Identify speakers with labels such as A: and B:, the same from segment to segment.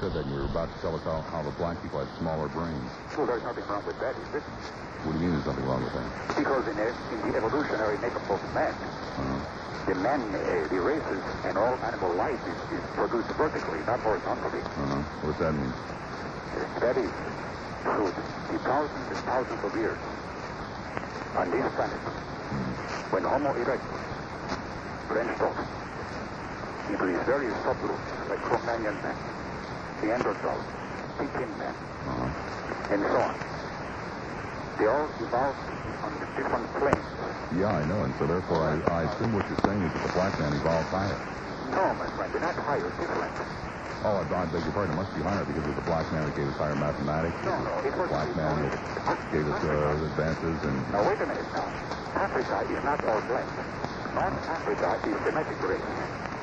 A: said that. You were about to tell us how the black people had smaller brains.
B: Well, there's nothing wrong with that, is it?
A: What do you mean there's nothing wrong with that?
B: Because in the evolutionary makeup of man, the man, the races, and all animal life is produced vertically, not horizontally.
A: What's that mean?
B: That is, through the thousands and thousands of years on this planet, when Homo erectus branched off into these various subgroups, like Cro-Magnon man, Neanderthal, Pekin man, and so on. They all evolved on different planes.
A: Yeah, I know, and so therefore I assume what you're saying is that the black man evolved higher.
B: No, my friend, they're not higher, different.
A: Oh, I beg your pardon. It must be higher because it was the black man that gave us higher mathematics.
B: No, it was
A: the black man that gave us advances and...
B: Now, wait a minute now. Africa is not all black. North Africa is Semitic race.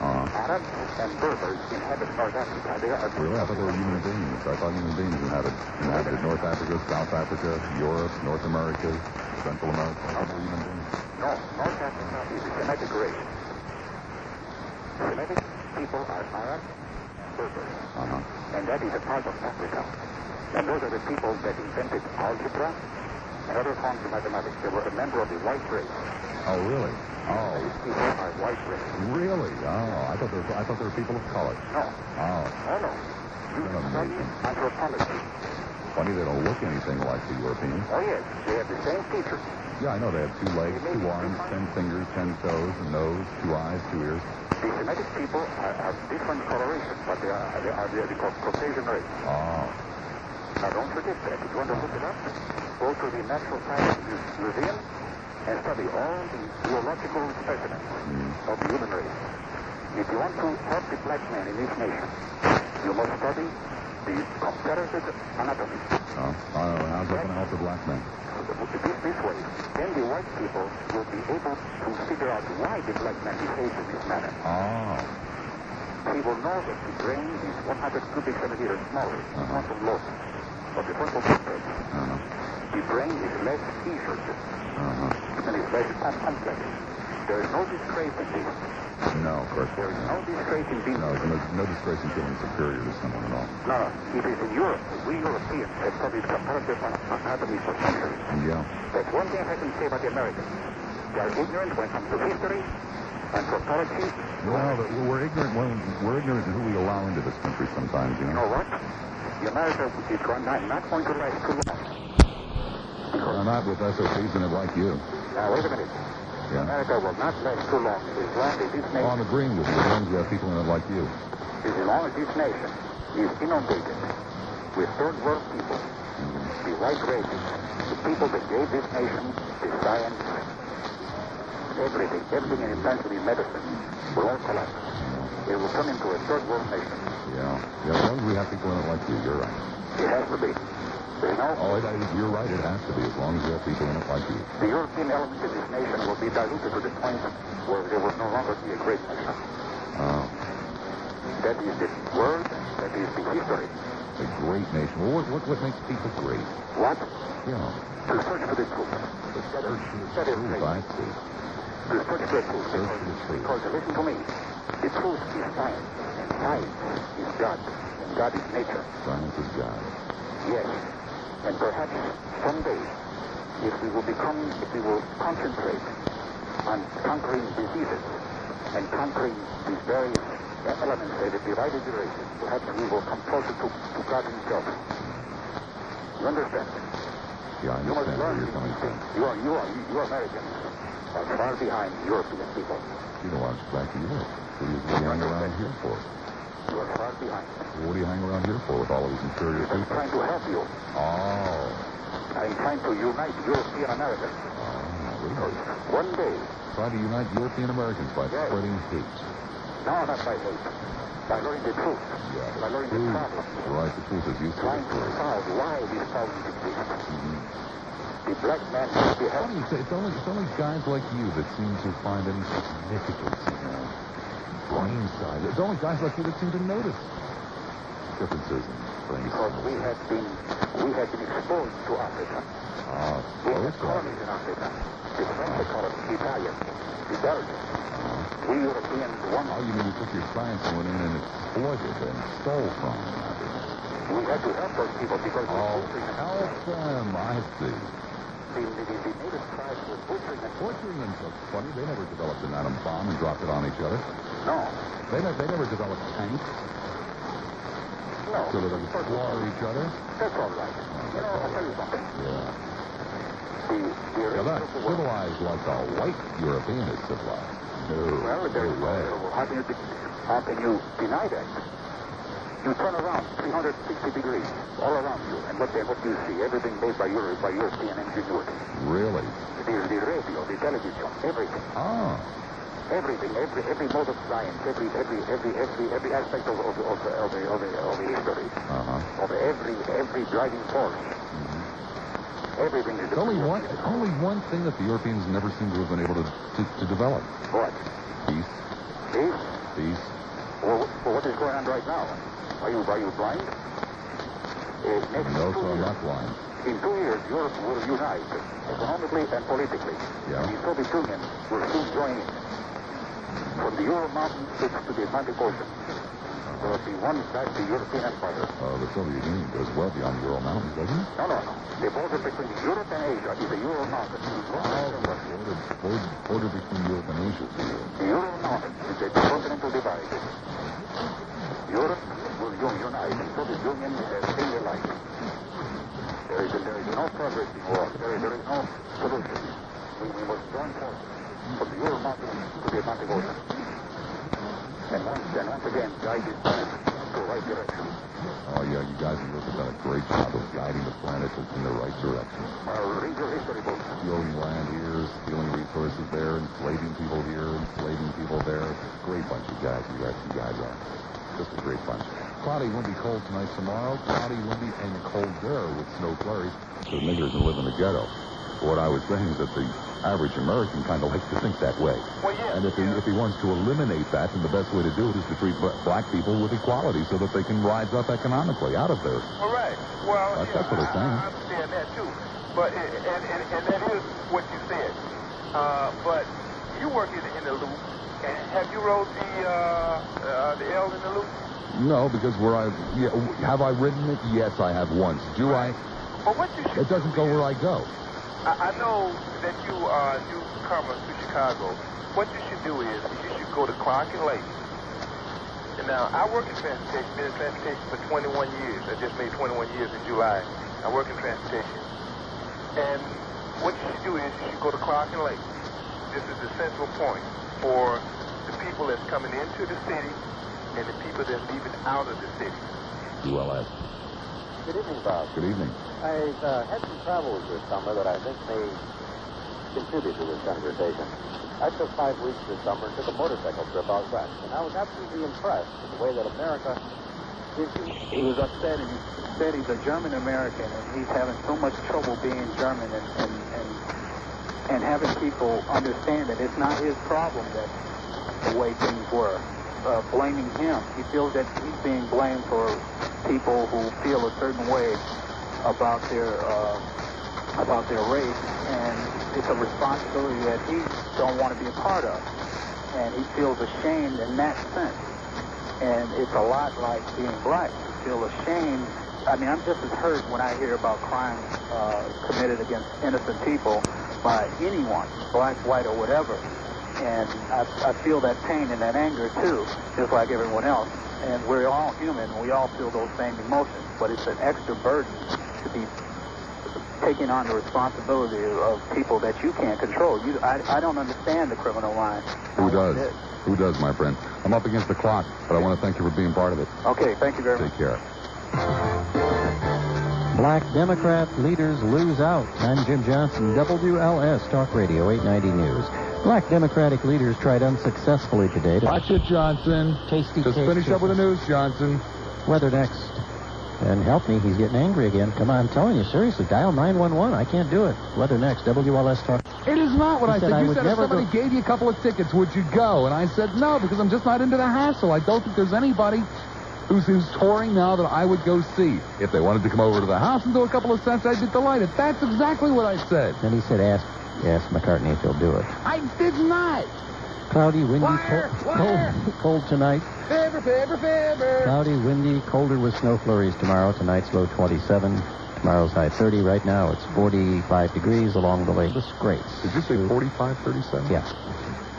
B: Arabs and Berbers inhabit North Africa. They are...
A: Really? I thought they were human beings. I thought human beings inhabited North Africa, South Africa, Europe, North America, Central America. I thought they were human beings.
B: No, North Africa is a Semitic race. Semitic people are Arabs and Berbers. And that is a part of Africa. And those are the people that invented algebra and other forms of mathematics. They were a member of the white race.
A: Oh, really? Oh.
B: These people are white race.
A: Really? Oh, I thought they were people of color.
B: No.
A: Oh.
B: Oh, no. You study anthropology.
A: Funny they don't look anything like the Europeans.
B: Oh, yes. They have the same features.
A: Yeah, I know. They have 2 legs, 2 arms, 10 fingers, 10 toes, a nose, 2 eyes, 2 ears.
B: The Semitic people have different coloration, but they are the Caucasian race.
A: Oh.
B: Now, don't forget that. If you want to look it up, go to the Natural Science Museum and study all the biological specimens of the human race. If you want to help the black man in this nation, you must study the comparative anatomy.
A: How's that going to help the black man?
B: This way, then the white people will be able to figure out why the black man behaves in this manner. He will know that the brain is 100 cubic centimeters smaller, frontal lobe, of the frontal cortex. The brain is less seizures, and is less complex. There is no disgrace in this.
A: No, of course.
B: There is no disgrace in being...
A: No disgrace in feeling superior to someone at all.
B: No, it is in Europe. We Europeans have studied comparative anatomy for centuries.
A: Yeah.
B: That's one thing I can say about the Americans. They are ignorant when it comes to history, anthropology.
A: Well, we're ignorant of who we allow into this country sometimes, you know.
B: You know what? The America is not going to last too long.
A: Not with SOPs in it like you.
B: Now, wait a minute.
A: Yeah.
B: America will not last too long as long as this nation...
A: I'm agreeing with you, as long as we have people in it like you.
B: As long as this nation is inundated with third world people, the white races, the people that gave this nation the science, everything in intensity medicine will all collapse. It will turn into a third world nation.
A: Yeah, as long as we have people in it like you, you're right.
B: It has to be.
A: You're right, it has to be, as long as we have people in it like you.
B: The European element in this nation will be diluted to the point where there will no longer be a great nation. That is the word, that is the history.
A: A great nation. Well, what makes people great?
B: What?
A: Yeah.
B: To search for the truth.
A: To search for the truth, I see.
B: To search for the truth. Because, listen to me, the truth is science, and science is God, and God is nature.
A: Science is God.
B: Yes. And perhaps someday, if we will concentrate on conquering diseases and conquering these various elements that have divided the races, perhaps we will come closer to God himself. You understand?
A: Yeah, I understand where you're coming from.
B: You Americans are far behind European people.
A: You know, I was back to Europe. What do you hang around here for?
B: You are far behind.
A: What do you hang around here for with all of these inferior people?
B: I'm trying to help you.
A: Oh.
B: I'm trying to unite European Americans.
A: Really?
B: One day...
A: Try to unite European Americans by spreading hate.
B: No, not by hate. By learning the truth.
A: Yeah,
B: by learning the problem.
A: Right, the truth is useful.
B: Trying to solve why these problems exist. The black man must be helped.
A: It's only guys like you that seem to find any significance in brain size. It's only guys like you that seem to notice differences in brain size.
B: Because we have been exposed to Africa. We have colonies in Africa. The French colony, the Italian, the Belgian. We Europeans won.
A: Oh, you mean you took your science and went in and exploited and stole from them?
B: have to help those people because
A: Oh, help them. I see.
B: the native tribes were butchering and
A: Torturing them. So funny, they never developed an atom bomb and dropped it on each other.
B: No.
A: They never developed tanks
B: No.
A: so that they would slaughter each other.
B: That's all right. I'll tell you something.
A: Yeah.
B: The
A: They're not civilized like the white European is civilized. No,
B: Well,
A: no way.
B: how can you deny that? You turn around 360 degrees all around you, and what do you see? Everything made by European ingenuity.
A: Really?
B: The radio, the television, everything.
A: Ah.
B: Everything, every mode of science, every aspect of the history,
A: Uh-huh.
B: of every driving force. Everything is
A: Only one thing that the Europeans never seem to have been able to develop.
B: What?
A: Peace.
B: Peace?
A: Peace.
B: Well, what is going on right now? Are you blind?
A: No, so I'm not blind.
B: In 2 years, Europe will unite economically and politically.
A: Yeah.
B: The Soviet Union will soon join in. From the Ural Mountains to the Atlantic Ocean, there will be one vast European empire.
A: The Soviet Union goes well beyond the Ural Mountains, doesn't it?
B: No. The border between Europe and Asia is the Ural Mountains.
A: Border between Europe and Asia.
B: The Ural Mountains is a continental divide. Europe will unite. The Soviet Union stay alike. There is no progress in war. There is no solution. We must join forces from the Ural Mountains to the Atlantic Ocean. And once again, guide this planet to the right direction.
A: Oh, yeah, you guys have done a great job of guiding the planet in the right direction.
B: Read your history books.
A: Stealing land here, stealing resources there, enslaving people here, enslaving people there. Great bunch of guys you guys are. Just a great bunch. Cloudy, windy, cold tonight, tomorrow. Cloudy, windy, and colder with snow flurries. The niggers and live in the ghetto. What I was saying is that the average American kind of likes to think that way.
C: Well, yeah.
A: And if he wants to eliminate that, then the best way to do it is to treat black people with equality so that they can rise up economically out of there.
C: All right. Well,
A: That's what it's saying.
C: I understand that, too. But, and that is what you said. But you work in the loop. And have you rode the L in the loop?
A: No, because have I ridden it? Yes, I have once. Do I?
C: But what you should
A: It doesn't go where I go.
C: I know that you are newcomers to Chicago. What you should do is you should go to Clark and Lake. And now, I work in transportation, been in transportation for 21 years. I just made 21 years in July. I work in transportation. And what you should do is you should go to Clark and Lake. This is the central point for the people that's coming into the city and the people that's leaving out of the city.
A: ULS.
D: Good evening, Bob.
A: Good evening.
D: I've had some travels this summer that I think may contribute to this conversation. I took 5 weeks this summer and took a motorcycle trip out west, and I was absolutely impressed with the way that America gives you...
E: He was upset, and he said he's a German-American, and he's having so much trouble being German and having people understand that it's not his problem that the way things were. Blaming him. He feels that he's being blamed for people who feel a certain way about their race, and it's a responsibility that he don't want to be a part of. And he feels ashamed in that sense. And it's a lot like being black. You feel ashamed. I mean, I'm just as hurt when I hear about crimes committed against innocent people by anyone, black, white, or whatever. And I feel that pain and that anger, too, just like everyone else. And we're all human, and we all feel those same emotions. But it's an extra burden to be taking on the responsibility of people that you can't control. I don't understand the criminal line.
A: Who does? Who does, my friend? I'm up against the clock, but I want to thank you for being part of it.
E: Okay, thank you very much.
A: Take care.
F: Black Democrat leaders lose out. I'm Jim Johnson, WLS Talk Radio 890 News. Black Democratic leaders tried unsuccessfully today to...
A: Watch it, Johnson.
F: Tasty
A: Just
F: cake
A: finish up with the news, Johnson.
F: Weather next. And help me, he's getting angry again. Come on, I'm telling you, seriously, dial 911. I can't do it. Weather next, WLS Talk.
A: It is not what I said. You
F: would
A: said if
F: never
A: somebody gave you a couple of tickets, would you go? And I said no, because I'm just not into the hassle. I don't think there's anybody who's touring now that I would go see. If they wanted to come over to the house and do a couple of sets, I'd be delighted. That's exactly what I said.
F: And he said, ask McCartney if he'll do it.
A: I did not.
F: Cloudy, windy,
G: Fire!
F: cold tonight.
G: Fever.
F: Cloudy, windy, colder with snow flurries tomorrow. Tonight's low 27. Tomorrow's high 30. Right now it's 45 degrees along the way. Disgrace.
A: Did you say 45, 37?
F: Yeah.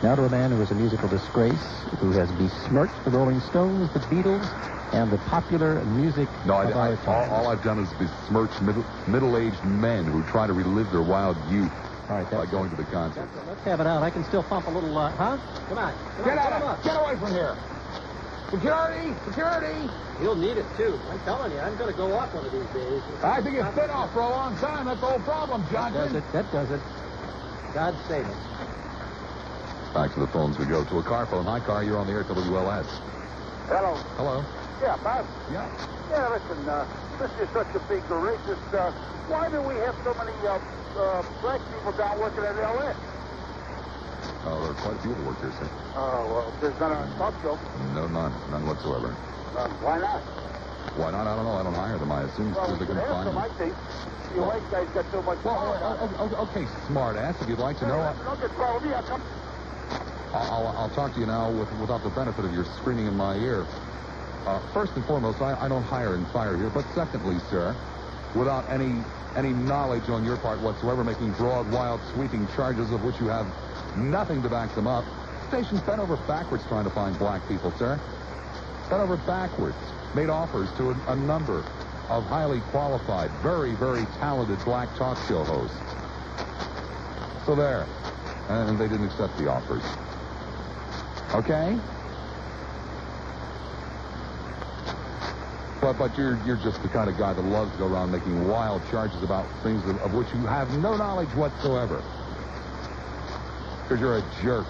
F: Now to a man who is a musical disgrace, who has besmirched the Rolling Stones, the Beatles, and the popular music of our time.
A: All I've done is besmirch middle-aged men who try to relive their wild youth by going to the concert.
F: Let's have it out. I can still pump a little, huh? Come on.
G: Get out of Get away from here. Security.
F: You'll need it, too. I'm telling you, I'm going to go off one of these days.
G: I think it's been off for a long time. That's the whole problem, Johnson.
F: That does it. God save us.
A: Back to the phones we go. To a car phone. Hi, car. You're on the air, WLS.
B: Hello.
A: Hello.
B: Yeah, Bob.
A: Yeah.
B: Yeah, listen, this is such a big racist. Why do we have so many black people down working at LS?
A: Oh, there are quite a few that work here, sir.
B: Oh, well, there's none on talk show.
A: No, none whatsoever.
B: Why not?
A: Why not? I don't know. I don't hire them. I assume
B: Well,
A: they're
B: we
A: going
B: can
A: to
B: ask
A: find
B: them,
A: them.
B: I think. You white guys got so much power.
A: Okay, smart ass. If you'd like to know,
B: Don't get power. Yeah, come.
A: I'll talk to you now without the benefit of your screaming in my ear. First and foremost, I don't hire and fire here. But secondly, sir, without any knowledge on your part whatsoever, making broad, wild, sweeping charges of which you have nothing to back them up, station's bent over backwards trying to find black people, sir. Bent over backwards. Made offers to a number of highly qualified, very, very talented black talk show hosts. So there. And they didn't accept the offers. Okay? But you're just the kind of guy that loves to go around making wild charges about things of which you have no knowledge whatsoever. Because you're a jerk.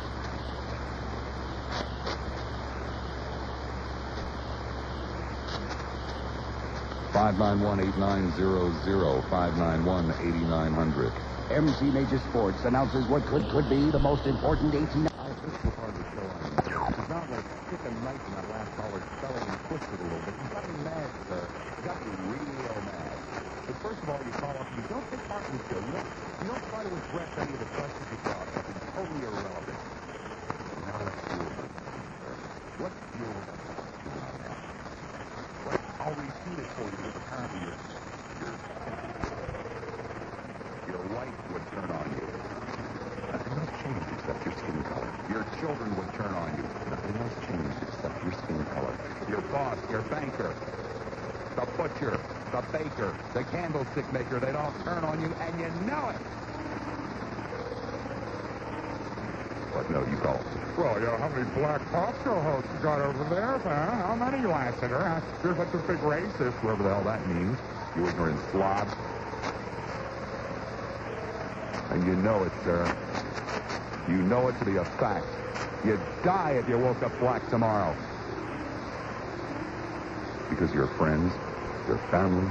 A: (591-8900) 591-8900.
G: MC Major Sports announces what could be the most important 18...
A: This is the part of the show it's not like stick a knife in that last dollar spelling and twist it a little bit. You got me mad, sir. You got me real mad. But first of all, you call up and you don't take part in the show. You don't try to address any of the questions you brought up. It's totally irrelevant. Now let's deal with it, sir. Let's deal with it. I'll repeat it for you because apparently your wife would turn on you. Nothing else changed except your skin color. Your children would turn on you. Nothing else changed except your skin color. Your boss, your banker, the butcher, the baker, the candlestick maker, they'd all turn on you, and you know it. What? No, you call.
H: Well, how many black talk show hosts you got over there, huh? How many, Lassiter? You're such a big racist.
A: Whatever the hell that means. You ignorant slob. And you know it, sir. You know it to be a fact. You'd die if you woke up black tomorrow. Because your friends, your family,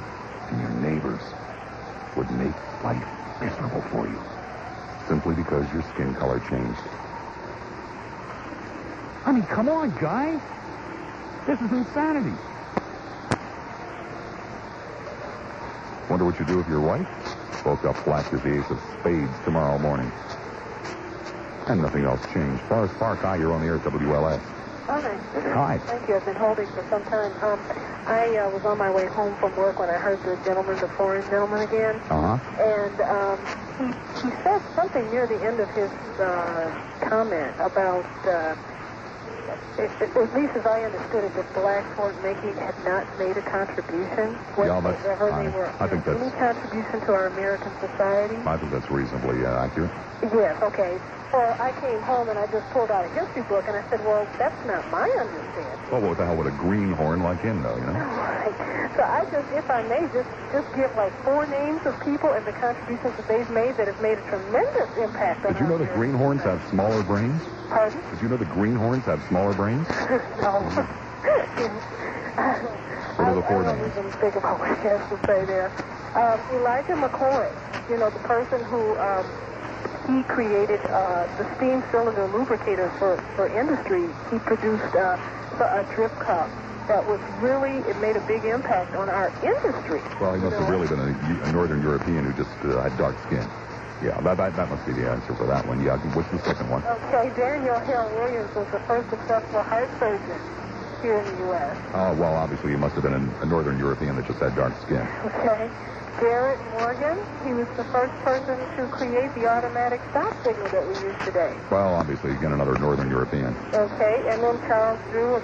A: and your neighbors would make life miserable for you. Simply because your skin color changed. I mean, come on, guy. This is insanity. Wonder what you do if your wife woke up black as the ace of spades tomorrow morning. And nothing else changed. Forrest Park, hi, you're on the air at WLS.
I: Hi.
A: Hi.
I: Thank you. I've been holding for some time. I was on my way home from work when I heard the foreign gentleman again.
A: Uh-huh.
I: And he said something near the end of his comment about, at least as I understood it, that blacks had not made a contribution whatsoever.
A: I think that's
I: any contribution to our American society.
A: I think that's reasonably accurate.
I: Yes, okay. Well, I came home and I just pulled out a history book and I said, well, that's not my understanding.
A: Well, what the hell would a greenhorn like him know, you know?
I: Right. So I just, if I may, just give like 4 names of people and the contributions that they've made that have made a tremendous impact on
A: Did you know that greenhorns have smaller brains?
I: Pardon?
A: Did you know that greenhorns have smaller brains?
I: No.
A: What are the 4
I: I
A: names?
I: don't even think about what he has to say there. Elijah McCoy, the person who... he created the steam cylinder lubricator for industry. He produced a drip cup that was really, it made a big impact on our industry.
A: Well, he must have really been a Northern European who just had dark skin. Yeah, that must be the answer for that one. Yeah, what's the second one?
I: Okay, Daniel Hill Williams was the first successful heart surgeon here in the U.S.
A: Oh, well, obviously he must have been a Northern European that just had dark skin.
I: Okay. Garrett Morgan, he was the first person to create the automatic stop signal that we use today.
A: Well, obviously, again, another Northern European.
I: Okay, and then Charles Drew,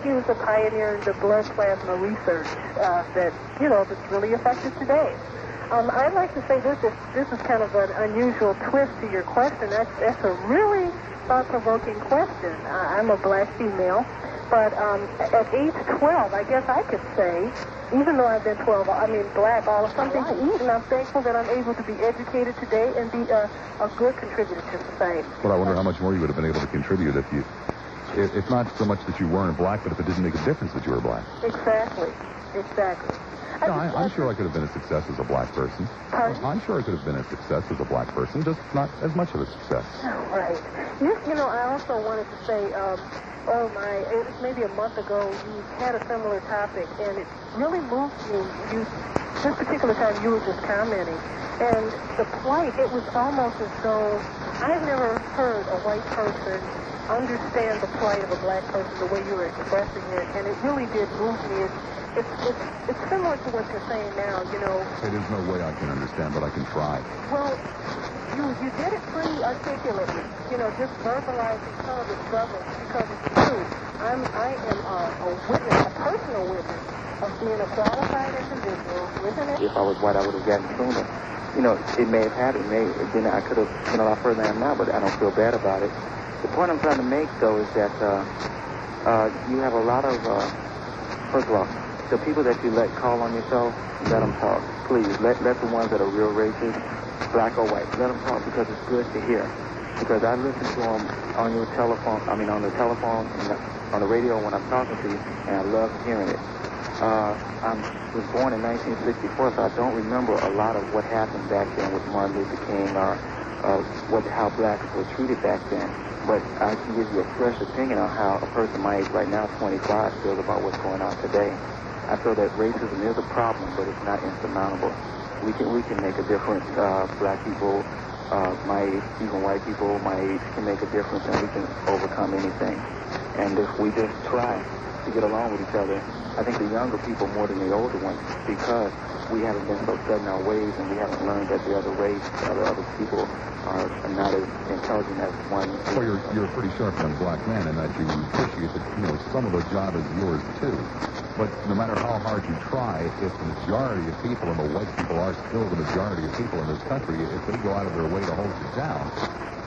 I: he was a pioneer in the blood plasma research that's really effective today. I'd like to say this is kind of an unusual twist to your question. That's a really thought-provoking question. I'm a black female, but at age 12, I guess I could say, even though I've been black, all of something to eat, and I'm thankful that I'm able to be educated today and be a good contributor to society.
A: But I wonder how much more you would have been able to contribute if not so much that you weren't black, but if it didn't make a difference that you were black.
I: Exactly.
A: No, I'm sure I could have been a success as a black person.
I: Pardon?
A: I'm sure I could have been a success as a black person, just not as much of a success.
I: Oh, right. I also wanted to say, it was maybe a month ago, you had a similar topic, and it really moved me. This particular time, you were just commenting. And the plight, it was almost as though I've never heard a white person understand the plight of a black person the way you were expressing it, and it really did move me. It's similar to what you're saying now,
A: There's no way I can understand, but I can try.
I: Well, you did it pretty articulately, just verbalizing some of the struggles, because it's true. I am a witness, a personal witness of being a qualified individual with an...
E: If I was white, I would have gotten sooner. It may have happened. Then I could have been a lot further than I am now, but I don't feel bad about it. The point I'm trying to make, though, is that you have a lot of, first of all, the people that you let call on yourself, let them talk. Please, let the ones that are real racist, black or white, let them talk, because it's good to hear. Because I listen to them on your telephone, on the telephone, and on the radio when I'm talking to you, and I love hearing it. I was born in 1964, so I don't remember a lot of what happened back then with Martin Luther King or how blacks were treated back then. But I can give you a fresh opinion on how a person my age right now, 25, feels about what's going on today. I feel that racism is a problem, but it's not insurmountable. We can make a difference. Black people, my age, even white people my age, can make a difference, and we can overcome anything. And if we just try to get along with each other, I think the younger people more than the older ones, because we haven't been so set in our ways, and we haven't learned that the other race, other people are not as intelligent as one.
A: Well, you're a pretty sharp-young black man, in that you appreciate that some of the job is yours too. But no matter how hard you try, if the majority of people, and the white people are still the majority of people in this country, if they go out of their way to hold you down,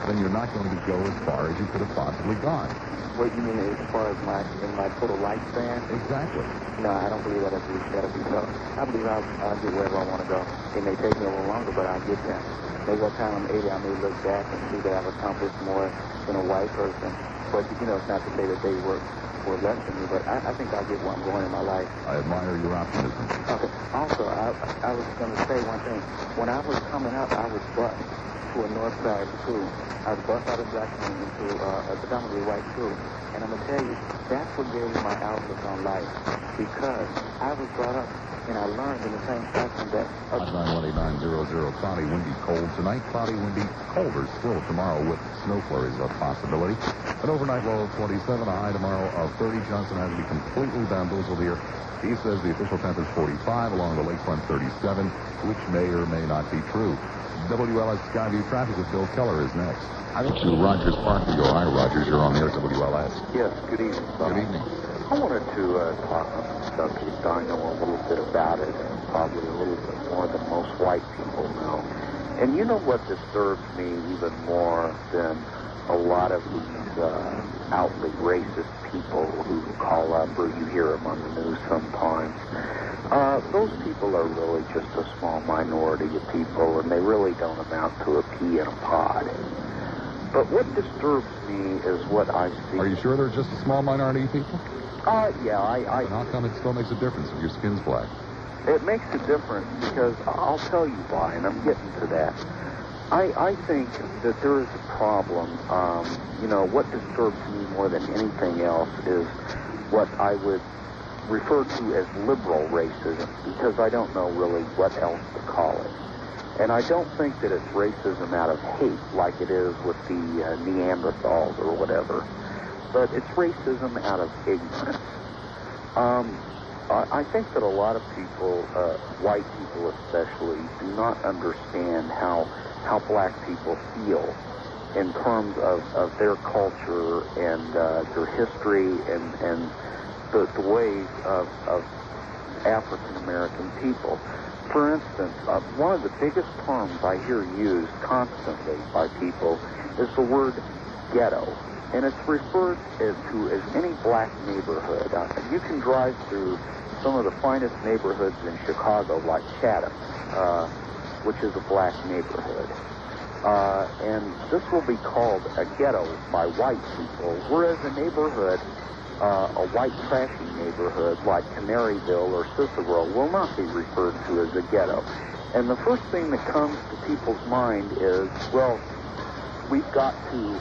A: then you're not going to go as far as you could have possibly gone.
E: What you mean as far as my total lifespan?
A: Exactly.
E: No, I don't believe that'll be so. I believe I'll get wherever I want to go. It may take me a little longer, but I'll get there. Maybe by the time I'm 80, I may look back and see that I've accomplished more than a white person. But, it's not to say that they were less than me, but I think I'll get where I'm going in my life.
A: I admire your optimism.
E: Okay. Also, I was going to say one thing. When I was coming up, I was bused to a north side school. I was bused out of black community to a predominantly white school. And I'm going to tell you, that's what gave me my outlook on life. Because I was brought up and I learned in the same fashion that...
A: 918-900, cloudy, windy, cold tonight. Cloudy, windy, colder still tomorrow with snow flurries a possibility. An overnight low of 27, a high tomorrow of 30. Johnson has to be completely bamboozled here. He says the official temp is 45, along the lakefront 37, which may or may not be true. WLS Skyview Traffic with Bill Keller is next. To Rogers Park, we go. Hi, Rogers. You're on the air, WLS.
J: Yes, good evening.
A: Good evening.
J: I wanted to talk on the subject. I know a little bit about it, and probably a little bit more than most white people know. And you know what disturbs me even more than a lot of these outly racist people who call up, or you hear them on the news sometimes. Those people are really just a small minority of people, and they really don't amount to a pea in a pod. But what disturbs me is what I see.
A: Are you sure they're just a small minority of people?
J: Yeah,
A: Then how come it still makes a difference if your skin's black?
J: It makes a difference because I'll tell you why, and I'm getting to that. I think that there is a problem. What disturbs me more than anything else is what I would refer to as liberal racism, because I don't know really what else to call it. And I don't think that it's racism out of hate like it is with the Neanderthals or whatever, but it's racism out of ignorance. I think that a lot of people, white people especially, do not understand how black people feel in terms of their culture and their history and the ways of African American people. For instance, one of the biggest terms I hear used constantly by people is the word ghetto. And it's referred to as any black neighborhood. You can drive through some of the finest neighborhoods in Chicago, like Chatham, which is a black neighborhood. And this will be called a ghetto by white people, whereas a neighborhood, a white trashy neighborhood like Canaryville or Cicero will not be referred to as a ghetto. And the first thing that comes to people's mind is, well, we've got to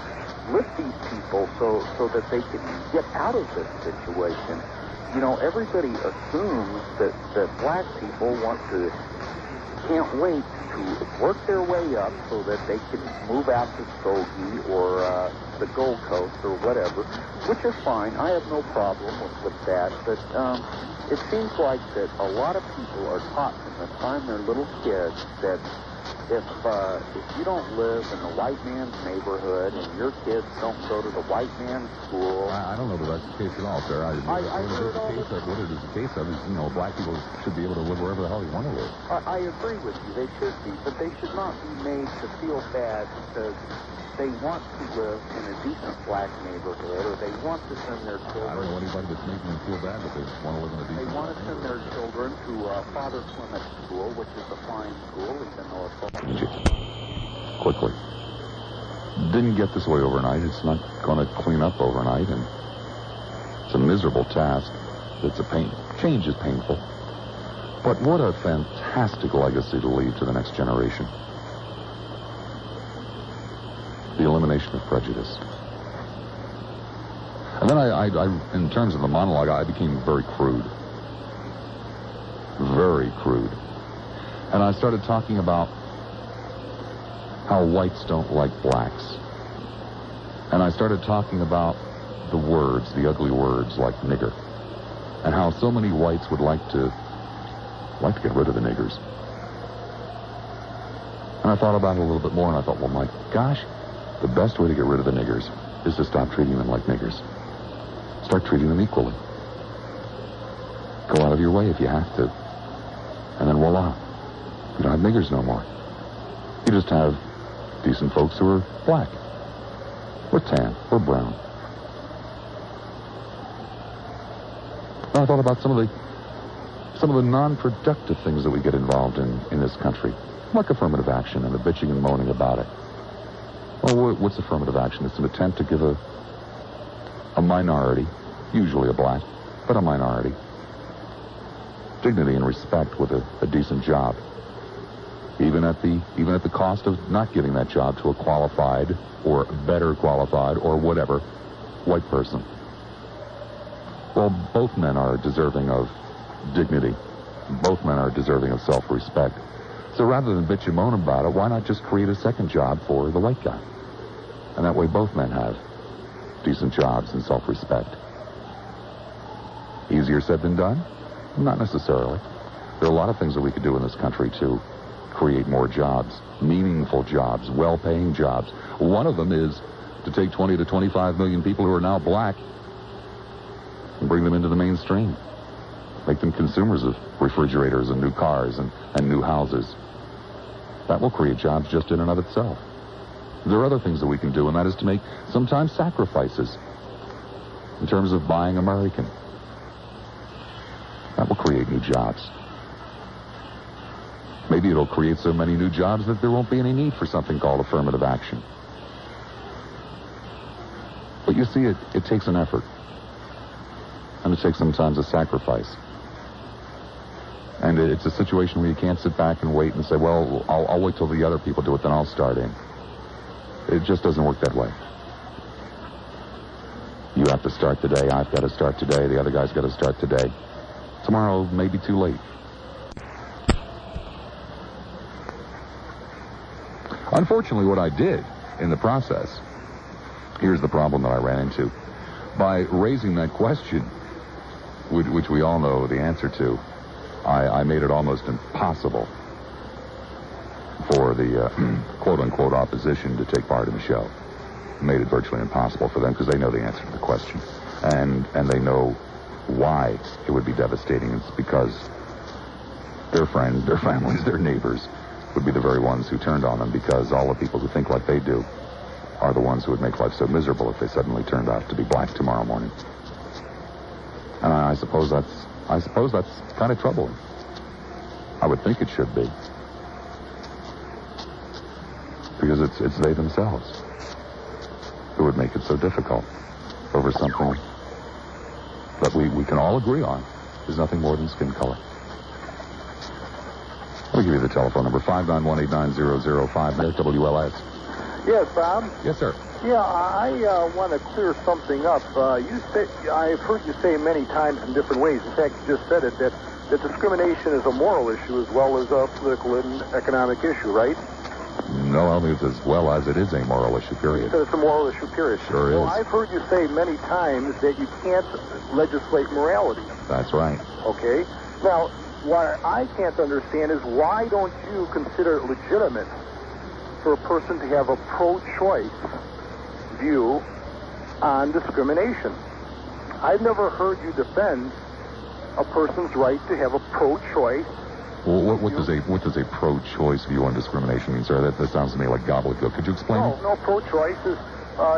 J: lift these people so that they can get out of this situation. You know, everybody assumes that black people can't wait to work their way up so that they can move out to Skokie or the Gold Coast or whatever, which is fine. I have no problem with that. But it seems like that a lot of people are taught from the time they're little kids that if you don't live in the white man's neighborhood and your kids don't go to the white man's school...
A: I don't know that that's the case at all, sir. What it is the case of is, you know, black people should be able to live wherever the hell they want to live.
J: I agree with you. They should be, but they should not be made to feel bad because they want to live in a decent black neighborhood, or they want to send their children... I
A: don't know anybody that's making them feel bad, but they want to live in a decent...
J: They want to send their children to Father Clement School, which is a fine school, even though it's...
A: Quickly. Didn't get this way overnight. It's not going to clean up overnight, and it's a miserable task. It's a pain. Change is painful. But what a fantastic legacy to leave to the next generation. The elimination of prejudice. And then I in terms of the monologue, I became very crude. Very crude. And I started talking about how whites don't like blacks. And I started talking about the words, the ugly words like nigger. And how so many whites would like to get rid of the niggers. And I thought about it a little bit more, and I thought, well, my gosh, the best way to get rid of the niggers is to stop treating them like niggers. Start treating them equally. Go out of your way if you have to. And then voila. You don't have niggers no more. You just have decent folks who are black, or tan, or brown. And I thought about some of the non-productive things that we get involved in this country, like affirmative action and the bitching and moaning about it. Well, what's affirmative action? It's an attempt to give a minority, usually a black, but a minority, dignity and respect with a decent job. Even at the cost of not giving that job to a qualified or better qualified or whatever white person. Well, both men are deserving of dignity. Both men are deserving of self-respect. So rather than bitch and moan about it, why not just create a second job for the white guy? And that way both men have decent jobs and self-respect. Easier said than done? Not necessarily. There are a lot of things that we could do in this country to create more jobs, meaningful jobs, well-paying jobs. One of them is to take 20 to 25 million people who are now black and bring them into the mainstream. Make them consumers of refrigerators and new cars and new houses. That will create jobs just in and of itself. There are other things that we can do, and that is to make sometimes sacrifices in terms of buying American. That will create new jobs. Maybe it'll create so many new jobs that there won't be any need for something called affirmative action. But you see, it takes an effort. And it takes sometimes a sacrifice. And it's a situation where you can't sit back and wait and say, well, I'll wait till the other people do it, then I'll start in. It just doesn't work that way. You have to start today, I've got to start today, the other guy's got to start today. Tomorrow may be too late. Unfortunately, what I did in the process, here's the problem that I ran into. By raising that question, which we all know the answer to, I made it almost impossible for the quote-unquote opposition to take part in the show. Made it virtually impossible for them because they know the answer to the question. And they know why it would be devastating. It's because their friends, their families, their neighbors would be the very ones who turned on them, because all the people who think like they do are the ones who would make life so miserable if they suddenly turned out to be black tomorrow morning. And I suppose that's kind of troubling. I would think it should be. Because it's they themselves who would make it so difficult over something that we can all agree on is nothing more than skin color. I'll give you the telephone number, 591-890-05, WLS.
K: Yes, Bob?
A: Yes, sir.
K: Yeah, I want to clear something up. I've heard you say many times in different ways, in fact, you just said it, that discrimination is a moral issue as well as a political and economic issue, right?
A: No, I mean, it's as well as it is a moral issue, period.
K: So it's a moral issue, period.
A: Sure is.
K: Well, I've heard you say many times that you can't legislate morality.
A: That's right.
K: Okay. Now, what I can't understand is why don't you consider it legitimate for a person to have a pro-choice view on discrimination? I've never heard you defend a person's right to have a pro-choice.
A: Well, what does a pro-choice view on discrimination mean, sir? That sounds to me like gobbledygook. Could you explain?
K: No, pro-choice is,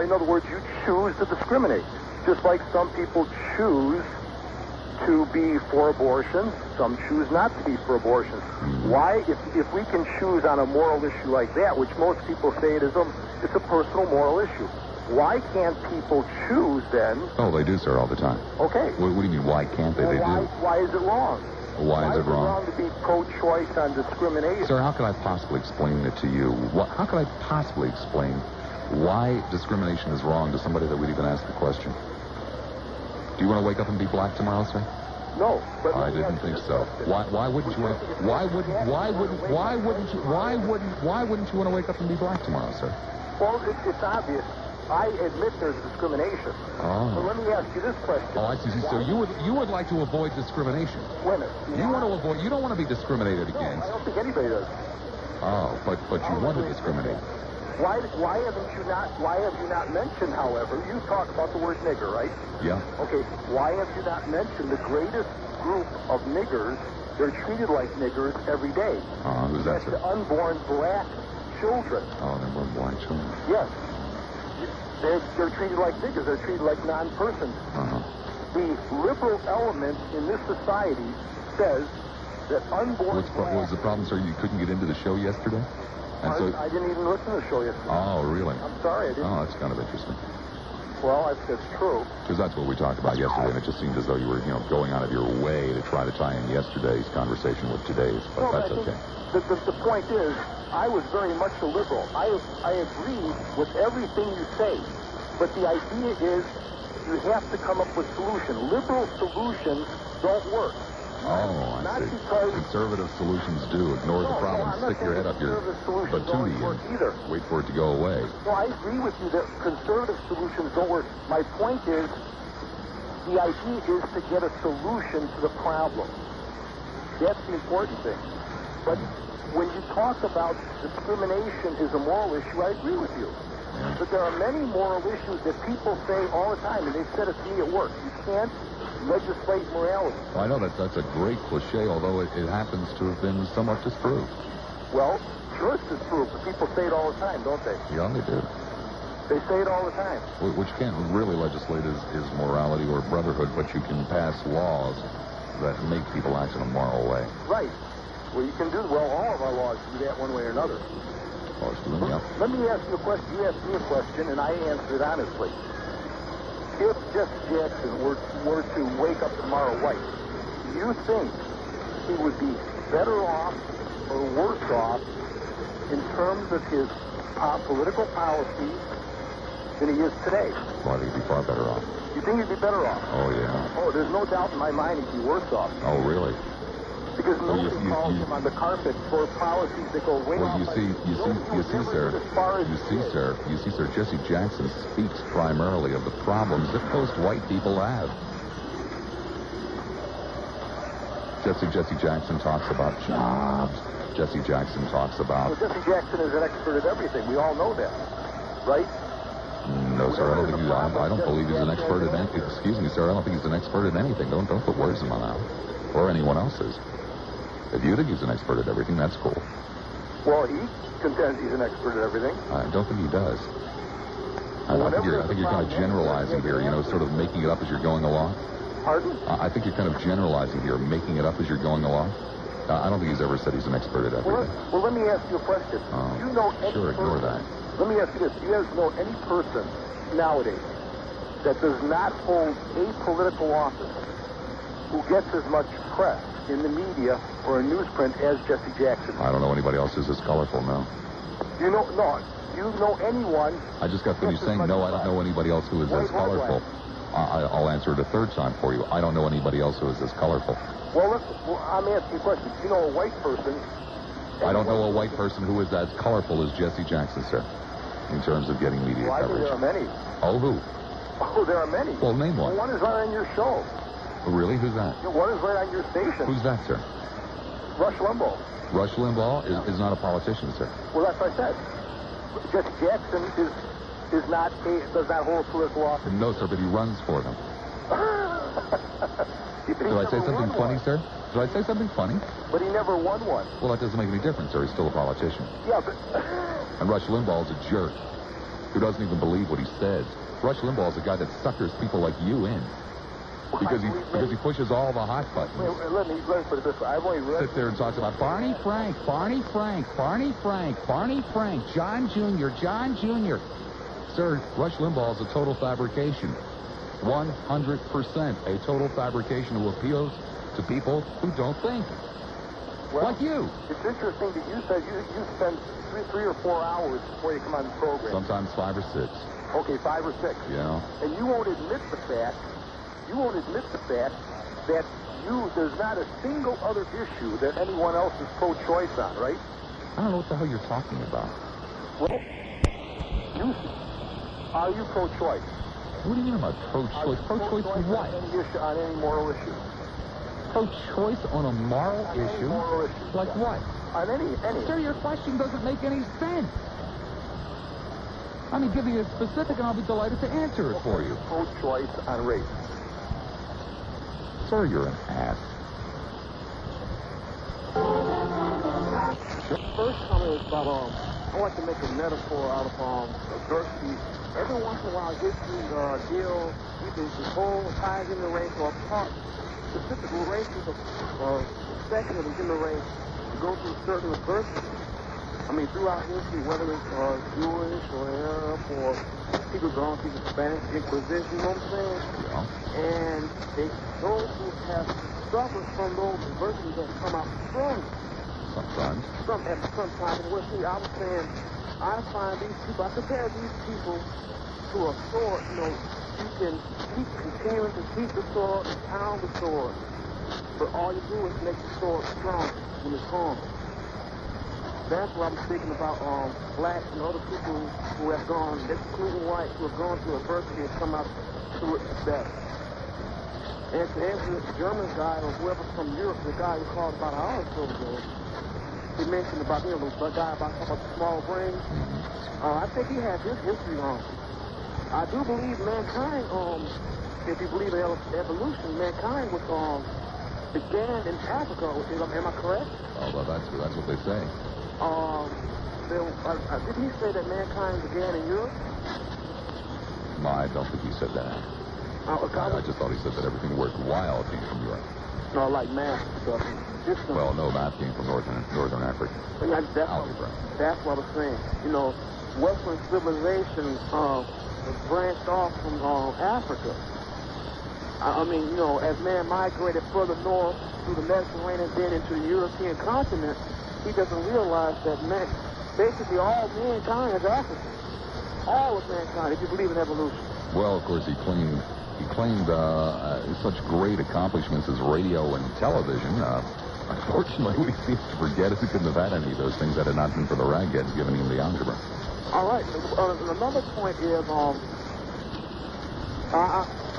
K: in other words, you choose to discriminate. Just like some people choose to be for abortion, some choose not to be for abortion.
A: Mm-hmm.
K: Why, if we can choose on a moral issue like that, which most people say it's a personal moral issue, why can't people choose then?
A: Oh, they do, sir, all the time.
K: Okay.
A: What do you mean, why can't they?
K: Well,
A: they do.
K: Why is it wrong?
A: Why is it wrong?
K: Why is it wrong to be pro-choice on discrimination?
A: Sir, how could I possibly explain it to you? How could I possibly explain why discrimination is wrong to somebody that would even ask the question? Do you want to wake up and be black tomorrow, sir?
K: No, but
A: I didn't think so. Why wouldn't you want to? Why wouldn't you want to wake up and be black tomorrow, sir?
K: Well, it's obvious. I admit there's discrimination.
A: Oh.
K: But let me ask you this question.
A: Oh, I see. So you would like to avoid discrimination?
K: Wait a minute.
A: You want to avoid? You don't want to be discriminated against.
K: No, I don't think anybody does.
A: Oh, but you want to discriminate.
K: Why have you not mentioned, however, you talk about the word nigger, right?
A: Yeah.
K: Okay, why have you not mentioned the greatest group of niggers? They're treated like niggers every day.
A: Who's that,
K: That's
A: sir?
K: the unborn black children.
A: Oh, they're born black children.
K: Yes. They're treated like niggers. They're treated like non-persons.
A: Uh-huh.
K: The liberal element in this society says that unborn
A: What was the problem, sir? You couldn't get into the show yesterday? And
K: I didn't even listen to the show yesterday.
A: Oh, really?
K: I'm sorry, I didn't.
A: Oh, that's kind of interesting.
K: Well, that's true.
A: Because that's what we talked about yesterday, and it just seemed as though you were, going out of your way to try to tie in yesterday's conversation with today's, but that's okay.
K: The point is, I was very much a liberal. I agree with everything you say, but the idea is you have to come up with solutions. Liberal solutions don't work.
A: Oh, I see. Conservative solutions do. Ignore the problem, stick your head up your patootie and wait for it to go away.
K: No, I agree with you that conservative solutions don't work. My point is, the idea is to get a solution to the problem. That's the important thing. But when you talk about discrimination is a moral issue, I agree with you.
A: Yeah.
K: But there are many moral issues that people say all the time, and they've said it to me at work. You can't legislate morality.
A: Well, I know that's a great cliche, although it happens to have been somewhat disproved.
K: Well, sure it's disproved, but people say it all the time, don't they?
A: Yeah, they do.
K: They say it all the time.
A: What you can't really legislate is morality or brotherhood, but you can pass laws that make people act in a moral way.
K: Right. Well, you can do, all of our laws do that one way or another.
A: Yeah.
K: Let me ask you a question. You asked me a question, and I answered it honestly. If Jesse Jackson were to wake up tomorrow white, do you think he would be better off or worse off in terms of his political policy than he is today?
A: Well, I think he'd be far better off.
K: You think he'd be better off?
A: Oh, yeah.
K: Oh, there's no doubt in my mind he'd be worse off.
A: Oh, really?
K: Because nobody calls him on the carpet for policies that go way off.
A: You see, sir, Jesse Jackson speaks primarily of the problems that most white people have. Jesse Jackson talks about jobs. Jesse Jackson talks about...
K: Well, Jesse Jackson is an expert at everything. We all know that, right?
A: No, sir, I don't believe he's an expert at anything. Excuse me, sir, I don't think he's an expert at anything. Don't put words in my mouth. Or anyone else's. If you think he's an expert at everything, that's cool.
K: Well, he contends he's an expert at everything.
A: I don't think he does. I think you're kind of generalizing here, sort of making it up as you're going along.
K: Pardon?
A: I think you're kind of generalizing here, making it up as you're going along. I don't think he's ever said he's an expert at everything.
K: Well, let me ask you a question. Do you know any
A: Sure, ignore that.
K: Let me ask you this. Do you guys know any person nowadays that does not hold a political office who gets as much press in the media or in newsprint as Jesse Jackson?
A: I don't know anybody else who's as colorful, no.
K: Do you know anyone...
A: I just got finished saying, no, I don't know anybody else who is as colorful. I'll answer it a third time for you. I don't know anybody else who is as colorful.
K: Well, I'm asking you a question. Do you know a white person...
A: I don't know a white person who is as colorful as Jesse Jackson, sir, in terms of getting media coverage.
K: There are many.
A: Oh, who?
K: Oh, there are many.
A: Well, name one.
K: One is right on your show.
A: Really? Who's that?
K: One is right on your station.
A: Who's that, sir?
K: Rush Limbaugh.
A: Rush Limbaugh is not a politician, sir.
K: Well, that's what I said. Jesse Jackson does not hold political office.
A: No, sir, but he runs for them. Did I say something funny, sir? Did I say something funny?
K: But he never won one.
A: Well, that doesn't make any difference, sir. He's still a politician.
K: Yeah, but...
A: And Rush Limbaugh's a jerk who doesn't even believe what he says. Rush Limbaugh's a guy that suckers people like you in. Because he pushes all the hot buttons.
K: Let me put it this way. I've only read...
A: Sits there and talks about Barney Frank, John Jr. Sir, Rush Limbaugh is a total fabrication. 100% a total fabrication who appeals to people who don't think.
K: Well,
A: like you.
K: It's interesting that you said you spend 3 or 4 hours before you come on the program.
A: Sometimes 5 or 6.
K: Okay, 5 or 6.
A: Yeah.
K: And you won't admit the fact that there's not a single other issue that anyone else is pro-choice on, right?
A: I don't know what the hell you're talking about.
K: Well, are you pro-choice?
A: What do you mean about pro-choice? Pro-choice what?
K: On any moral issue.
A: Pro-choice on a moral issue?
K: Moral issue.
A: Like what?
K: On any.
A: Sir, your question doesn't make any sense. I mean, give me a specific and I'll be delighted to answer it for you.
K: Pro-choice on race.
A: Sir, you're an ass.
L: First comment is about, I want to make a metaphor out of adversity. Every once in a while, history deal either the whole ties in the race or part specific races or section of the human race to go through certain adversity. I mean, throughout history, whether it's Jewish or Arab or people going through the Spanish Inquisition, you know what I'm saying?
A: Yeah.
L: And those who have suffered from those adversities that come out from
A: sometimes.
L: Sometimes. And what I was saying, I find these people, I compare these people to a sword. You know, you can keep continuing to keep the sword and pound the sword, but all you do is make the sword strong when it's harmed. That's what I'm speaking about, blacks and other people who have gone, including whites, who have gone through adversity and come out through it better. And to answer the German guy or whoever from Europe, the guy who called about an hour or so ago, he mentioned about, the guy about the small brain. I think he had his history wrong. I do believe mankind, if you believe in evolution, mankind was began in Africa. Am I correct?
A: Oh, well, that's what they say.
L: Did he say that mankind began in Europe?
A: No, I don't think he said that. I just thought he said that everything worthwhile came from Europe.
L: No, like math stuff.
A: Well, no, math came from Northern Africa.
L: Yeah,
A: Algebra.
L: That's what I was saying. You know, Western civilization branched off from Africa. I mean, you know, as man migrated further north through the Mediterranean, then into the European continent, he doesn't realize that basically all mankind is African. All of mankind, if you believe in evolution.
A: Well, of course, he claimed such great accomplishments as radio and television. Unfortunately, we seem to forget if we couldn't have had any of those things had it not been for the ragheads giving him the algebra.
L: All right. Another point is,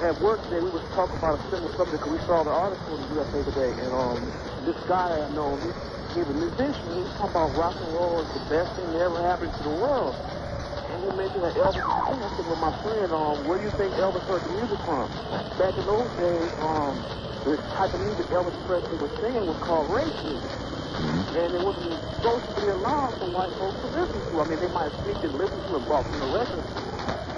L: at work today, we was talking about a similar subject. We saw the article in the USA Today, and this guy I know, he's a musician. He was talking about rock and roll is the best thing that ever happened to the world. And he mentioned that Elvis. I said, well, my friend, where do you think Elvis heard the music from? Back in those days, the type of music Elvis Presley was singing was called race music. And it wasn't supposed to be allowed for white folks to listen to. I mean, they might sneak and listen to it bought from the records.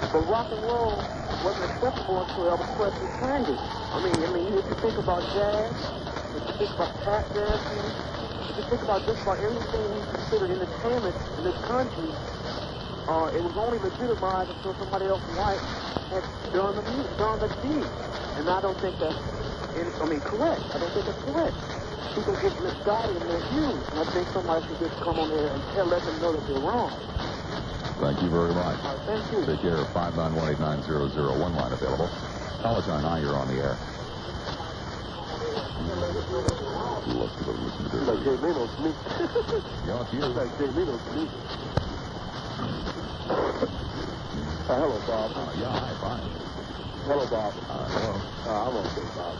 L: But rock and roll wasn't acceptable until Elvis Presley sang it. I mean, if you think about jazz, if you think about tap dancing, if you think about just about everything we considered entertainment in this country, it was only legitimized until somebody else white had done the music, done the deed. And I don't think that's, correct. I don't think that's correct. People get misguided in their views. And I think somebody should just come on there and let them know that they're wrong.
A: Thank you very much.
L: Thank you.
A: Take care. 591-8900. One line available. Palatine, hi, you're on the air. Look to listen to this.
K: Like Jay Leno to me.
A: Yeah, it's you.
K: Like Jay Leno to me. Hello, Bob.
A: Yeah, hi, fine.
K: Hello, Bob.
A: Hello.
K: I'm okay, Bob.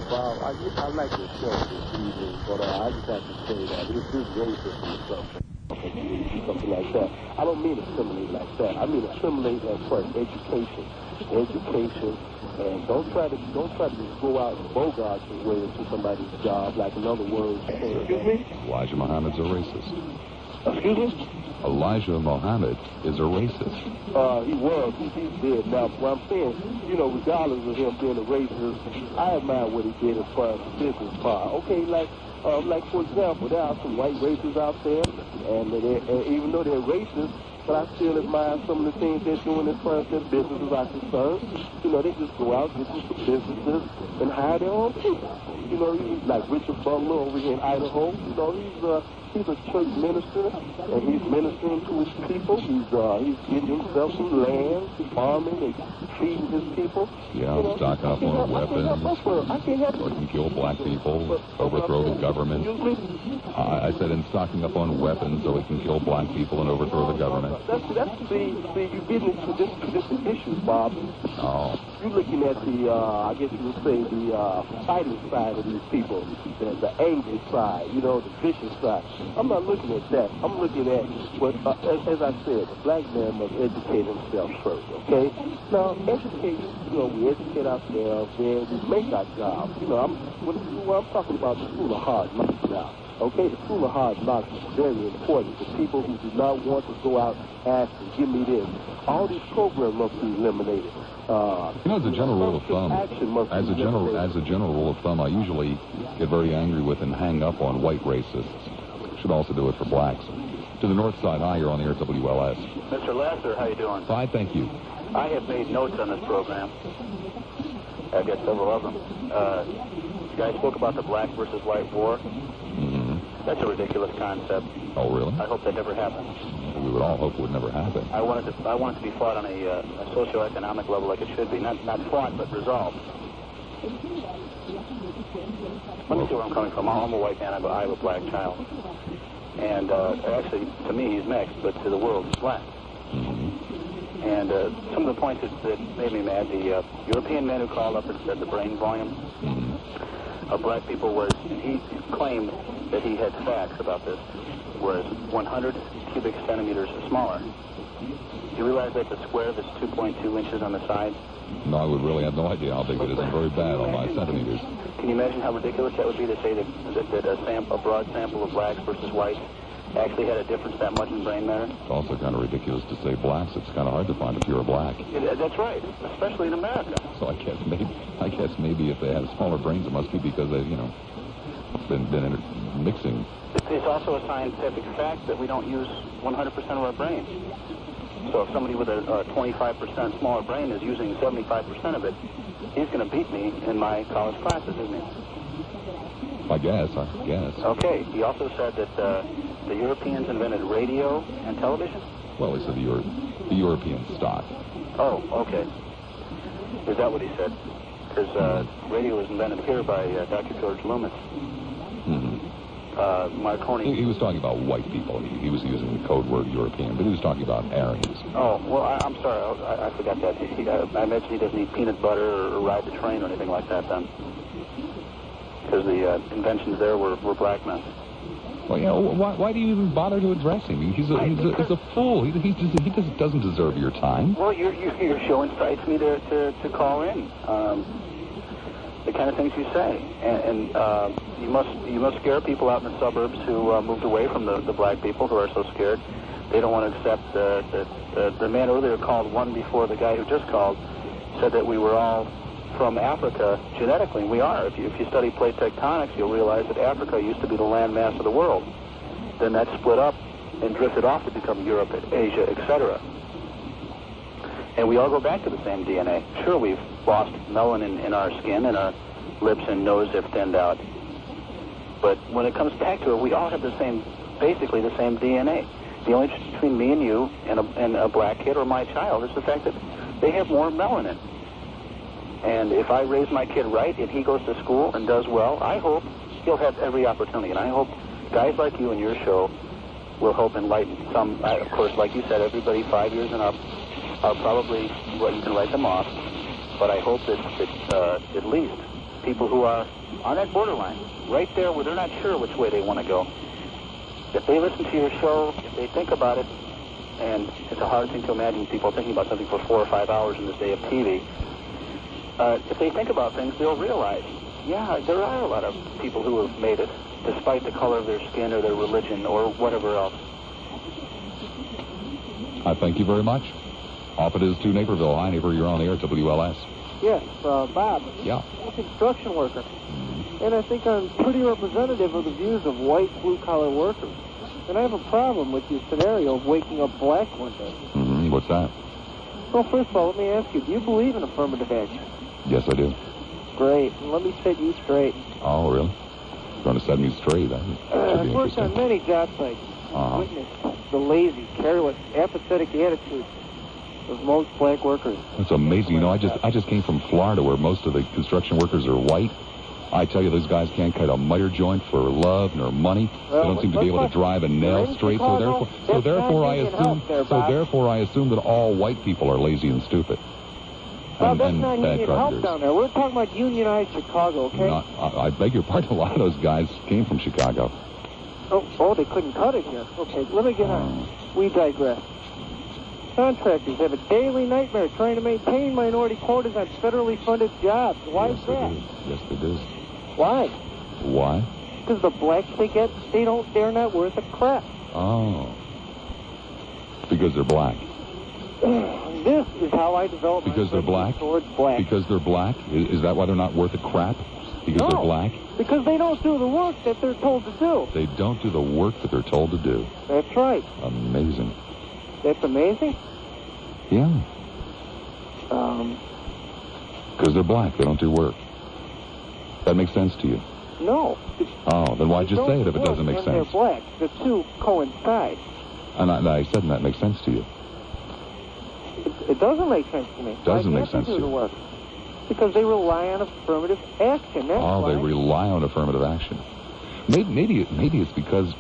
K: Bob, I like your show this evening, but I just have to say that this is racism or something like that. I don't mean assimilate like that. I mean assimilate as far as education, and don't try to just go out and bogart your way into somebody's job. Like in other words, excuse me.
A: Elijah Muhammad's a racist.
K: Excuse me.
A: Elijah Muhammad is a racist.
K: He was. He's dead now. What I'm saying, regardless of him being a racist, I admire what he did as far as the business part. Okay, like for example, there are some white racists out there, and even though they're racist, but I still admire some of the things they're doing as far as their businesses are concerned. They just go out, get some businesses, and hire their own people. Like Richard Butler over here in Idaho. He's a church minister, and he's ministering to his people. He's getting himself some land, farming, and feeding his people.
A: Yeah, stock up on weapons, so he can kill black people, overthrow the government. I said in stocking up on weapons so he can kill black people and overthrow the government.
K: You're getting into different issues, Bob.
A: Oh.
K: You're looking at I guess you would say, the fighting side of these people, the angry side, the vicious side. I'm not looking at that. I'm looking at what, as I said, the black man must educate himself first, okay? Now, education, we educate ourselves, and we make our job. I'm talking about the school of hard knocks now. Okay, the school of hard knocks is very important for people who do not want to go out asking, give me this. All these programs must be eliminated.
A: As a general rule of thumb, as a general rule of thumb, I usually get very angry with and hang up on white racists. Should also do it for blacks. To the north side, hi, you're on the air at WLS.
M: Mr. Lassiter, how you doing?
A: Fine, thank you.
M: I have made notes on this program. I've got several of them. You guys spoke about the black versus white war.
A: Mm-hmm.
M: That's a ridiculous concept.
A: Oh, really?
M: I hope that never happens.
A: We would all hope it would never happen.
M: I want it to be fought on a socioeconomic level like it should be. Not fought, but resolved. Let me see where I'm coming from. I'm a white man. I have a black child. And actually, to me, he's mixed, but to the world, he's black.
A: Mm-hmm.
M: And some of the points that made me mad, the European man who called up and said the brain volume of black people was, he claimed that he had facts about this, was 100 cubic centimeters smaller. Do you realize that's a square that's 2.2 inches on the side?
A: No, I would really have no idea how big it is. It's very bad on my centimeters.
M: Can you imagine how ridiculous that would be to say that a broad sample of blacks versus whites actually had a difference that much in brain matter?
A: It's also kind of ridiculous to say blacks. It's kind of hard to find if you're a black.
M: That's right, especially in America.
A: So I guess maybe if they have smaller brains, it must be because they've, been mixing.
M: It's also a scientific fact that we don't use 100% of our brains. So if somebody with a 25% smaller brain is using 75% of it, he's going to beat me in my college classes, isn't he?
A: I guess.
M: Okay. He also said that the Europeans invented radio and television?
A: Well, he said the European stock.
M: Oh, okay. Is that what he said? Because radio was invented here by Dr. George Loomis.
A: Mm-hmm.
M: Marconi...
A: He was talking about white people. He was using the code word European, but he was talking about Aryans.
M: Oh, well, I'm sorry. I forgot that. I imagine he doesn't eat peanut butter or ride the train or anything like that, then. Because the inventions there were black men.
A: Well, yeah, why do you even bother to address him? He's a fool. He doesn't deserve your time.
M: Well, your show incites me to call in. The kind of things you say, and you must scare people out in the suburbs who moved away from the black people who are so scared. They don't want to accept the man earlier called one before the guy who just called said that we were all from Africa genetically. We are. If you study plate tectonics, you'll realize that Africa used to be the landmass of the world. Then that split up and drifted off to become Europe, Asia, etc. And we all go back to the same DNA. Sure, we've lost melanin in our skin and our lips and nose have thinned out. But when it comes back to it, we all have basically the same DNA. The only difference between me and you and a black kid or my child is the fact that they have more melanin. And if I raise my kid right and he goes to school and does well, I hope he'll have every opportunity. And I hope guys like you and your show will help enlighten some. Of course, like you said, everybody 5 years and up are probably, well, you can write them off. But I hope that at least people who are on that borderline, right there where they're not sure which way they want to go, if they listen to your show, if they think about it, and it's a hard thing to imagine people thinking about something for 4 or 5 hours in this day of TV, if they think about things, they'll realize, yeah, there are a lot of people who have made it, despite the color of their skin or their religion or whatever else.
A: I thank you very much. Off it is to Naperville. Hi, neighbor, you're on the air, WLS.
N: Yes, Bob.
A: Yeah.
N: I'm a construction worker. And I think I'm pretty representative of the views of white, blue-collar workers. And I have a problem with your scenario of waking up black one day.
A: What's that?
N: Well, first of all, let me ask you, do you believe in affirmative action?
A: Yes, I do.
N: Great. And let me set you straight.
A: Oh, really? You're going to set me straight? That should be
N: I've worked on many job sites. Witnessed the lazy, careless, apathetic attitudes of most black workers.
A: That's amazing. You know, I just came from Florida where most of the construction workers are white. I tell you, those guys can't cut a miter joint for love nor money. They don't seem to be able to drive a nail straight. So therefore, I assume that all white people are lazy and stupid.
N: Well, that's not union help down there. We're talking about unionized Chicago, okay?
A: No, I beg your pardon. A lot of those guys came from Chicago.
N: Oh, they couldn't cut it here. Okay, let me get on. We digress. Contractors have a daily nightmare trying to maintain minority quotas on federally funded jobs. Why is that?
A: Yes, they do.
N: Why?
A: Why?
N: Because the blacks they get, they're not worth a crap.
A: Oh. Because they're black.
N: This is how I develop
A: because they're black?
N: Towards black.
A: Because they're black? Is that why they're not worth a crap? Because they're black?
N: Because they don't do the work that they're told to do.
A: They don't do the work that they're told to do.
N: That's right.
A: Amazing.
N: That's amazing?
A: Yeah. Because they're black. They don't do work. That makes sense to you?
N: No.
A: Oh, then why'd you say it if it doesn't make sense?
N: They're black. The two coincide.
A: And I said that makes sense to you.
N: It doesn't make sense to me.
A: Doesn't make sense to you.
N: The work? Because they rely on affirmative action. That's why.
A: They rely on affirmative action. Maybe it's because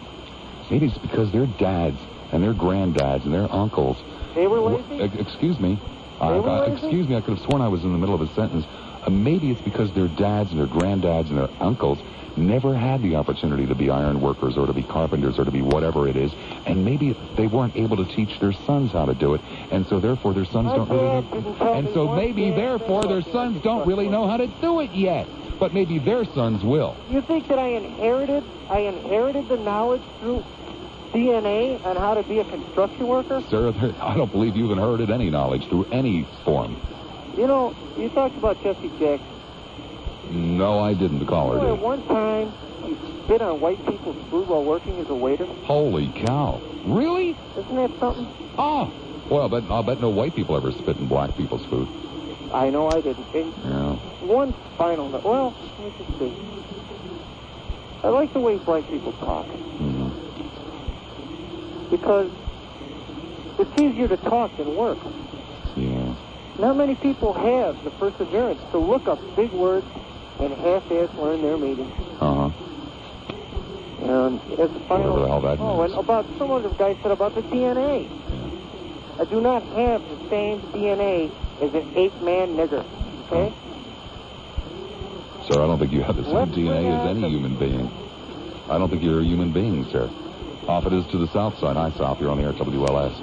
A: their dads and their granddads and their uncles.
N: They were lazy?
A: Excuse me.
N: Excuse
A: me, I could have sworn I was in the middle of a sentence. Maybe it's because their dads and their granddads and their uncles never had the opportunity to be iron workers or to be carpenters or to be whatever it is. And maybe they weren't able to teach their sons how to do it. And so therefore their sons don't really know. And so maybe therefore their sons don't really know how to do it yet. But maybe their sons will.
N: You think that I inherited the knowledge through DNA on how to be a construction worker?
A: Sir, I don't believe you've inherited any knowledge through any form.
N: You know, you talked about Jesse Jackson.
A: No, I didn't. The caller did.
N: At one time, he spit on white people's food while working as a waiter.
A: Holy cow. Really?
N: Isn't that something?
A: Oh. Well, I'll bet no white people ever spit in black people's food.
N: I know I didn't. And
A: yeah.
N: One final note. Well, let me just see. I like the way black people talk.
A: Mm-hmm.
N: Because it's easier to talk than work.
A: Yeah.
N: Not many people have the perseverance to look up big words and half-ass learn their meaning.
A: Uh-huh.
N: As a final,
A: whatever the hell that means.
N: And about some of the guys said about the DNA. I do not have the same DNA as an ape-man nigger, okay?
A: Sir, I don't think you have the same DNA as any human being. I don't think you're a human being, sir. Off it is to the south side. Hi, South. You're on the air, WLS.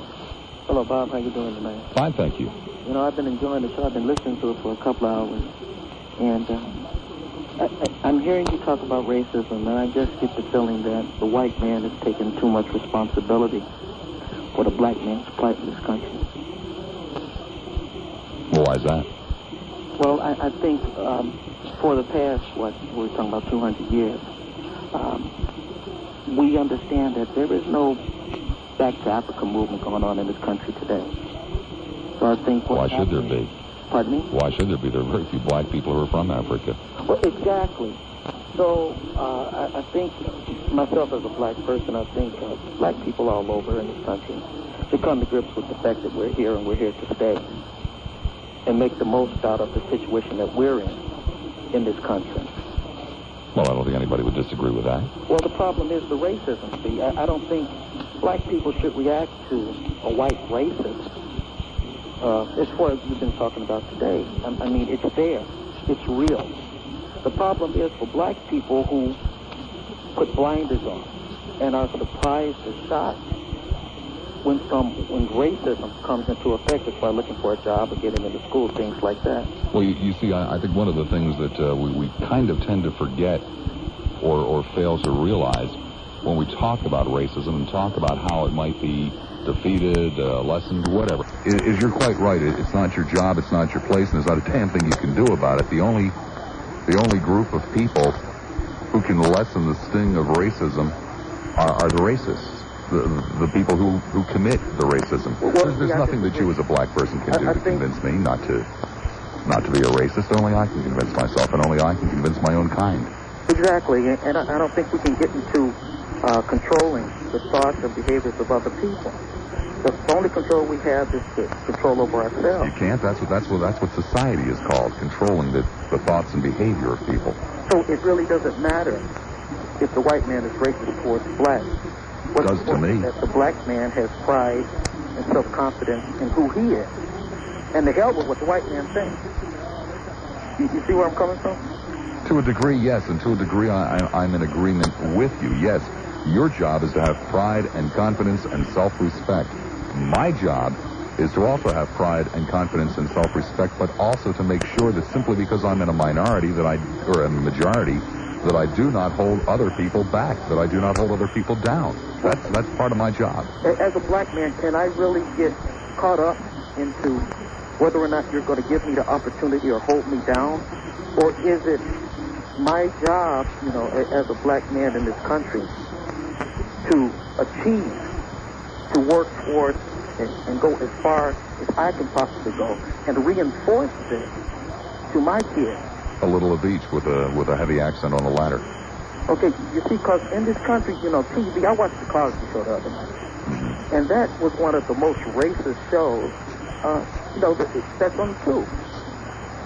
N: Hello, Bob. How you doing tonight?
A: Fine, thank you.
N: You know, I've been enjoying the show. I've been listening to it for a couple of hours. And I'm hearing you talk about racism, and I just get the feeling that the white man is taking too much responsibility for the black man's plight in this country.
A: Well, why is that?
N: Well, I think for the past, we're talking about 200 years, we understand that there is no back to Africa movement going on in this country today. So I think...
A: Why should there be?
N: Pardon me?
A: Why should there be? There are very few black people who are from Africa.
N: Well, exactly. So I think, myself as a black person, I think black people all over in this country should come to grips with the fact that we're here and we're here to stay and make the most out of the situation that we're in this country.
A: Well, I don't think anybody would disagree with that.
N: Well, the problem is the racism. See, I don't think black people should react to a white racist. As far as you've been talking about today, I mean, it's there. It's real. The problem is for black people who put blinders on and are surprised and shocked when racism comes into effect as far as looking for a job or getting into school, things like that.
A: Well, you see, I think one of the things that we kind of tend to forget or fail to realize when we talk about racism and talk about how it might be defeated, lessened, whatever, is you're quite right. It's not your job, it's not your place, and there's not a damn thing you can do about it. The only group of people who can lessen the sting of racism are the racists. The people who commit the racism. There's nothing that you as a black person can do to convince me not to be a racist. Only I can convince myself, and only I can convince my own kind.
N: Exactly, and I don't think we can get into controlling the thoughts and behaviors of other people. The only control we have is to control over ourselves.
A: You can't. That's what society is called, controlling the thoughts and behavior of people.
N: So it really doesn't matter if the white man is racist towards the black.
A: It does to me.
N: That the black man has pride and self-confidence in who he is. And the hell with what the white man thinks. You see where I'm coming from?
A: To a degree, yes. And to a degree, I'm in agreement with you. Yes, your job is to have pride and confidence and self-respect. My job is to also have pride and confidence and self-respect, but also to make sure that simply because I'm in a minority or a majority, that I do not hold other people back, that I do not hold other people down. That's part of my job.
N: As a black man, can I really get caught up into whether or not you're going to give me the opportunity or hold me down? Or is it my job, as a black man in this country, to achieve, to work towards, and go as far as I can possibly go, and to reinforce this to my kids?
A: A little of each with a heavy accent on the latter.
N: Okay, you see, because in this country, TV, I watched the Cosby Show the other night, and that was one of the most racist shows, that's on the truth.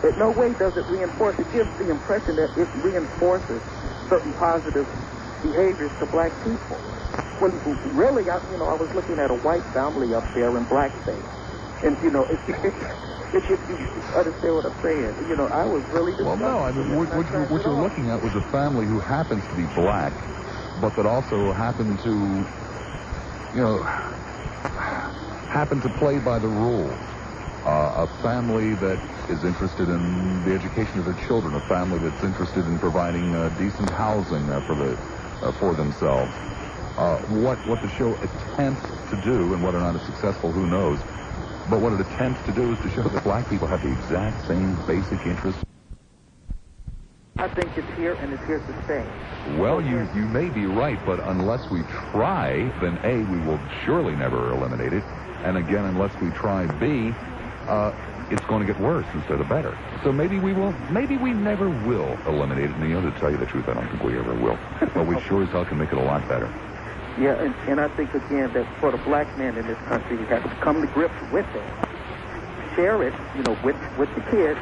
N: In no way does it reinforce. It gives the impression that it reinforces certain positive behaviors to black people. When really, I was looking at a white family up there in blackface, and if you understand what I'm saying, I was really disgusted. Well, no,
A: I mean, what you're looking at was a family who happens to be black, but that also happened to, happen to play by the rules. A family that is interested in the education of their children, a family that's interested in providing decent housing for themselves. What the show attempts to do, and whether or not it's successful, who knows, but what it attempts to do is to show that black people have the exact same basic interests.
N: I think it's here, and it's here to stay.
A: Well, you may be right, but unless we try, then A, we will surely never eliminate it, and again, unless we try B, it's going to get worse instead of better. So maybe we never will eliminate it, and to tell you the truth, I don't think we ever will. But we sure as hell can make it a lot better.
N: Yeah, and I think, again, that for the black man in this country, he has to come to grips with it. Share it, with the kids,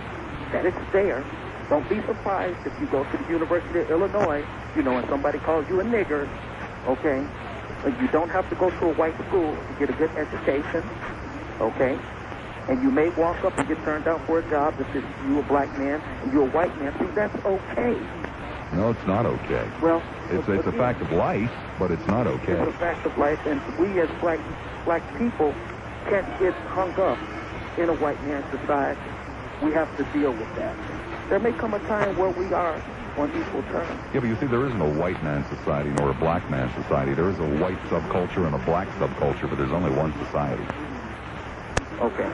N: that it's there. Don't be surprised if you go to the University of Illinois
L: you know, and somebody calls you a nigger, okay, you don't have to go to a white school to get a good education, okay? And you may walk up and get turned down for a job if it's you a black man and you're a white man. See, that's okay.
A: No, it's not okay.
L: Well,
A: it's a fact of life, but it's not okay.
L: It's a fact of life, and we as black people can't get hung up in a white man's society. We have to deal with that. There may come a time where we are on equal terms.
A: Yeah, but you see, there isn't a white man's society nor a black man's society. There is a white subculture and a black subculture, but there's only one society.
L: Okay.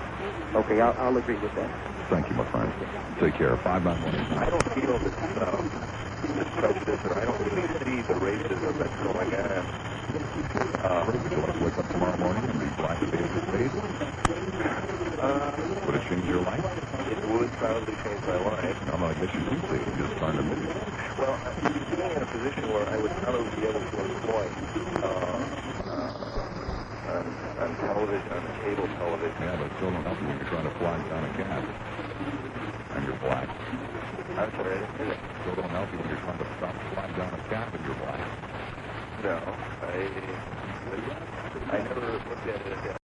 L: Okay, I'll agree with that.
A: Thank you, my friend. Take care. 591.
O: I don't feel this prejudice, or I don't really see the racism that's going on.
A: Would you like to wake up tomorrow morning and be black face to face? Would it change your life?
O: It would probably change my life.
A: No, I guess you do see it. You just aren't admitting it.
O: Well, being in a position where I would probably be able to employ on television, on cable television.
A: Yeah, but it still don't help you when you're trying to flag down a cat. And you're black.
O: I'm sorry.
A: Still don't help you when you're trying to flag down a cat and you're black.
O: No, I never looked at it